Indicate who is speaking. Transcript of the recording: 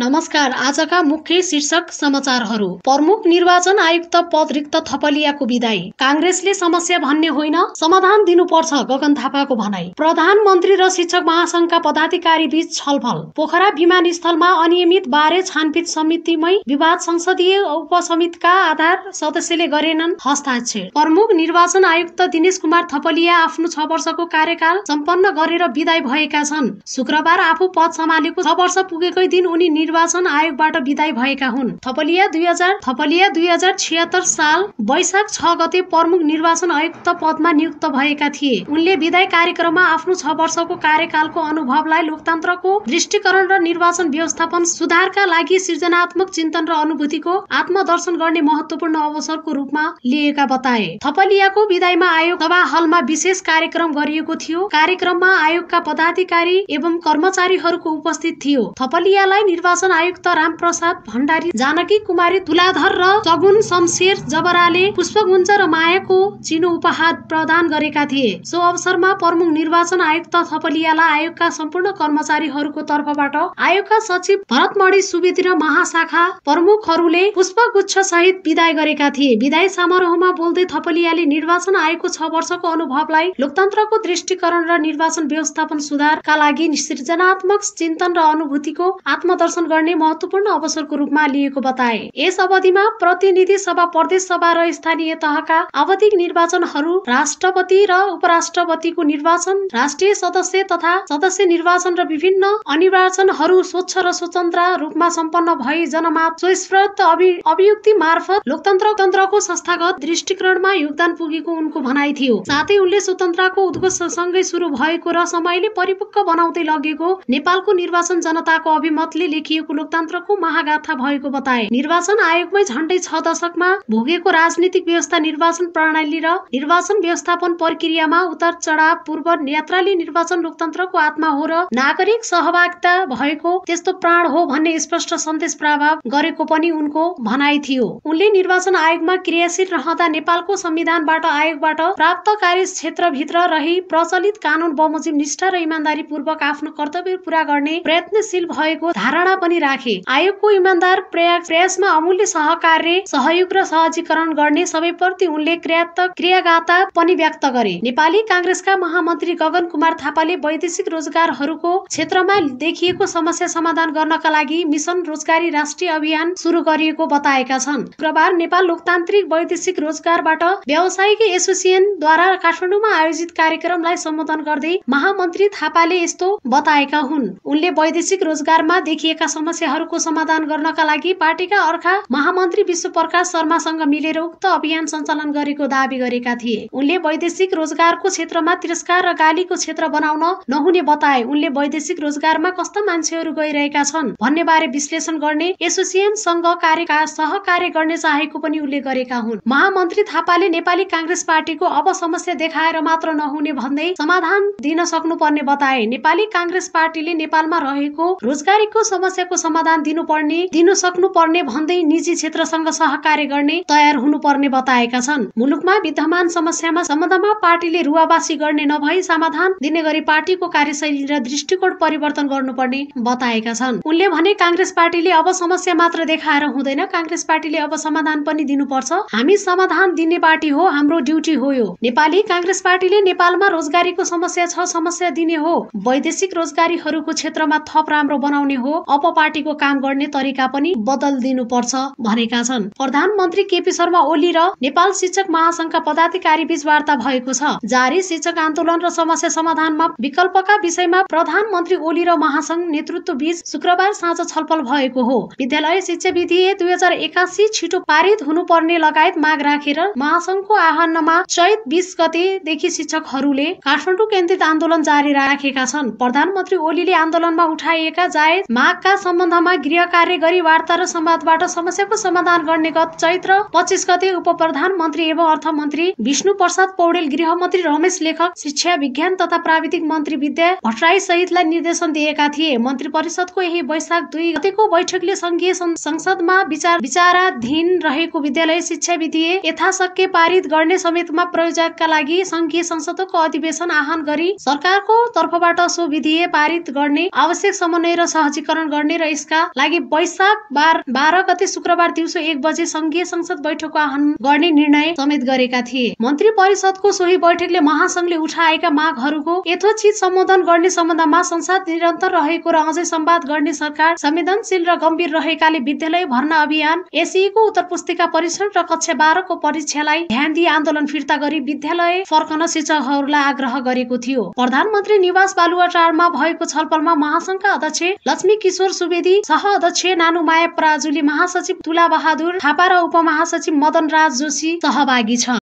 Speaker 1: नमस्कार। आजका मुख्य शीर्षक समाचारहरू। प्रमुख निर्वाचन आयुक्त पद रिक्त थपलियाको विदाई। कांग्रेसले समस्या भन्ने होइन, समाधान दिनुपर्छ, गगन थापाको भनाई। प्रधानमन्त्री र शिक्षक महासंघका पदाधिकारी बीच छलफल। पोखरा विमानस्थलमा अनियमित बारे छानबिन समितिमै विवाद। संसदीय उपसमितिका आधार सदस्यले गरेनन् हस्ताक्षर। प्रमुख निर्वाचन आयुक्त दिनेश कुमार थपलिया आफ्नो 6 वर्षको कार्यकाल सम्पन्न गरेर विदाई भएका छन्। शुक्रबार आफू पद सम्हालेको 6 वर्ष पुगेकै दिन उनी निर्वाचन आयोगबाट विदाई भएका हुन्। थपलिया 2076 साल वैशाख 6 गते प्रमुख निर्वाचन आयुक्त पदमा नियुक्त भएका थिए। उनले विदाई कार्यक्रममा आफ्नो 6 वर्षको कार्यकालको अनुभवलाई लोकतन्त्रको दृष्टिकरण र निर्वाचन व्यवस्थापन सुधारका लागि सृजनात्मक चिन्तन र अनुभूतिको आत्मदर्शन गर्ने महत्वपूर्ण अवसरको रूपमा लिएका बताए। थपलियाको विदाईमा आयोग सभा हलमा विशेष कार्यक्रम गरिएको थियो। कार्यक्रममा आयोगका पदाधिकारी एवं कर्मचारीहरूको उपस्थित थियो। थपलियालाई निर्वाचन आयुक्त रामप्रसाद भण्डारी, जानकी कुमारी तुलाधर र सगुन शमशेर जबराले पुष्पगुञ्ज र मायाको चिनो उपहार प्रदान गरेका थिए। सो अवसरमा प्रमुख निर्वाचन आयुक्त थपलियालाई आयोगका सम्पूर्ण कर्मचारीहरूको तर्फबाट आयोगका सचिव भरतमणि सुवेदी र महाशाखा प्रमुखहरूले पुष्पगुच्छ सहित विदाई गरेका थिए। विदाई समारोहमा बोल्दै थपलियाले निर्वाचन आयोगको 6 वर्षको अनुभवलाई लोकतन्त्रको दृष्टिकरण र निर्वाचन व्यवस्थापन सुधारका लागि सृजनात्मक चिन्तन र अनुभूतिको आत्मदर्शन गर्ने महत्वपूर्ण अवसरको रूपमा लिएको बताए। यस अवधिमा प्रतिनिधि सभा, प्रदेश सभा र स्थानीय तहका आवधिक निर्वाचनहरू, राष्ट्रपति र उपराष्ट्रपतिको निर्वाचन, राष्ट्रिय सदस्य तथा सदस्य निर्वाचन र विभिन्न अनिर्वाचनहरू स्वच्छ र स्वतन्त्र रूपमा सम्पन्न भई जनमत स्वस्फूर्त अभिव्यक्ति मार्फत लोकतन्त्रको संस्थागत दृष्टिकरणमा योगदान पुगेको उनको भनाइ थियो। साथै उनले स्वतन्त्रताको उद्घोषसँगै सुरु भएको र समयले परिपक्व बनाउँदै लगेको नेपालको निर्वाचन जनताको अभिमतले लेखिएको लोकतन्त्रको महागाथा भएको बताए। निर्वाचन आयोगमै झण्डै 6 दशकमा भोगेको राजनीतिक व्यवस्था, निर्वाचन प्रणाली र निर्वाचन व्यवस्थापन प्रक्रियामा उतार चढाव पूर्व यात्राले निर्वाचन लोकतन्त्रको आत्मा हो र नागरिक सहभागिता भएको त्यस्तो प्राण हो भन्ने स्पष्ट सन्देश प्रभाव गरेको पनि उनको भनाइ थियो। उनले निर्वाचन आयोगमा क्रियाशील रहँदा नेपालको संविधानबाट आयोगबाट प्राप्त कार्यक्षेत्रभित्र रही प्रचलित कानून बमोजिम निष्ठा र इमानदारी पूर्वक आफ्नो कर्तव्य पूरा गर्ने प्रयत्नशील भएको धारणा पनि राखे। आयोगको इमानदार प्रयासमा अमूल्य सहयोग र सहजीकरण गर्ने सबैप्रति उनले क्रियागाता पनि व्यक्त गरे। नेपाली कांग्रेसका महामन्त्री गगन कुमार थापाले वैदेशिक रोजगारहरूको क्षेत्रमा देखिएको समस्या समाधान गर्नका लागि मिशन रोजगारी राष्ट्रिय अभियान सुरु गरिएको बताएका छन्। शुक्रबार नेपाल लोकतान्त्रिक वैदेशिक रोजगारबाट व्यावसायिक एसोसिएसनद्वारा काठमाडौँमा आयोजित कार्यक्रमलाई सम्बोधन गर्दै महामन्त्री थापाले यस्तो बताएका हुन्। उनले वैदेशिक रोजगारमा देखिएका समस्याहरूको समाधान गर्नका लागि पार्टीका अर्का महामन्त्री विश्वप्रकाश शर्मासँग मिलेर उक्त अभियान सञ्चालन गरेको दावी गरेका थिए। उनले वैदेशिक रोजगारको क्षेत्रमा तिरस्कार र गालीको क्षेत्र बनाउन नहुने बताए। उनले वैदेशिक रोजगारमा कस्ता मान्छेहरू गइरहेका छन् भन्ने बारे विश्लेषण गर्ने एसोसिएसनसँग सहकार्य गर्ने चाहेको पनि उल्लेख गरेका हुन्। महामन्त्री थापाले नेपाली कांग्रेस पार्टीको अब समस्या देखाएर मात्र नहुने भन्दै समाधान दिन सक्नुपर्ने बताए। नेपाली कांग्रेस पार्टीले नेपालमा रहेको रोजगारीको समस्याको समाधान दिनु सक्नुपर्ने भन्दै निजी क्षेत्रसँग सहकार्य गर्ने तयार हुनुपर्ने बताएका छन्। मुलुकमा विद्यमान समस्यामा सम्बन्धमा पार्टीले रुवाबासी गर्ने नभई समाधान दिने गरी पार्टीको कार्यशैली र दृष्टिकोण परिवर्तन गर्नुपर्ने बताएका छन्। उनले भने कांग्रेस पार्टीले अब समस्या मात्र देखाएर हुँदैन, कांग्रेस पार्टीले अब समाधान पनि दिनुपर्छ। हामी समाधान दिने पार्टी हो, हाम्रो ड्युटी हो यो। नेपाली कांग्रेस पार्टीले नेपालमा रोजगारीको समस्या छ, समस्या दिने हो। वैदेशिक रोजगारीहरूको क्षेत्रमा थप राम्रो बनाउने हो। अब पार्टीको काम गर्ने तरिका पनि बदल दिनुपर्छ भनेका छन्। प्रधानमन्त्री केपी शर्मा ओली र नेपाल शिक्षक महासंघका पदाधिकारी बीच वार्ता भएको छ। जारी शिक्षक आन्दोलन र समस्या समाधानमा विकल्पका विषयमा प्रधानमन्त्री ओली र महासंघ नेतृत्व बीच शुक्रबार साँझ छलफल भएको हो। विद्यालय शिक्षा विधि 2081 छिटो पारित हुनुपर्ने लगायत माग राखेर महासंघको आह्वानमा चैत 20 गतेदेखि शिक्षकहरूले काठमाडौँ केन्द्रित आन्दोलन जारी राखेका छन्। प्रधानमन्त्री ओलीले आन्दोलनमा उठाइएका जायज मागका सम्बन्धमा गृह कार्य गरी वार्ता र संवादबाट समस्याको समाधान गर्ने गत चैत्र 25 गते उप प्रधानमन्त्री एवं अर्थमन्त्री विष्णु प्रसाद पौडेल, गृहमन्त्री रमेश लेखक, शिक्षा विज्ञान तथा प्राविधिक मन्त्री विद्या भट्टराई सहितलाई निर्देशन दिएका थिए। मन्त्री परिषदको यही वैशाख 2 गतेको बैठकले संघीय संसदमा विचाराधीन रहेको विद्यालय शिक्षा विधि यथाशक्य पारित गर्ने समेतमा प्रयोजकका लागि संघीय संसदको अधिवेशन आह्वान गरी सरकारको तर्फबाट सो विधि पारित गर्ने आवश्यक समन्वय र सहजीकरण गर्ने गर्ने र यसका लागि वैशाख 12 गते शुक्रबार दिउँसो 1 बजे संघीय संसद बैठकको आह्वान गर्ने निर्णय समेत गरेका थिए। मन्त्री परिषदको सोही बैठकले महासंघले उठाएका मागहरूको यथोचित सम्बोधन गर्ने सम्बन्धमा संसद निरन्तर रहेको र अझै संवाद गर्ने सरकार संवेदनशील र गम्भीर रहेकाले विद्यालय भर्ना अभियान, एसईको उत्तर पुस्तिका परीक्षण र कक्षा 12 को परीक्षालाई ध्यान दिई आन्दोलन फिर्ता गरी विद्यालय फर्कन शिक्षकहरूलाई आग्रह गरेको थियो। प्रधानमन्त्री निवास बालुवाटारमा भएको छलफलमा महासंघका अध्यक्ष लक्ष्मी किशोर सुवेदी, सह अध्यक्ष नानुमाया पराजुली, महासचिव तुला बहादुर थापा र उपमहासचिव मदन राज जोशी सहभागी छन्।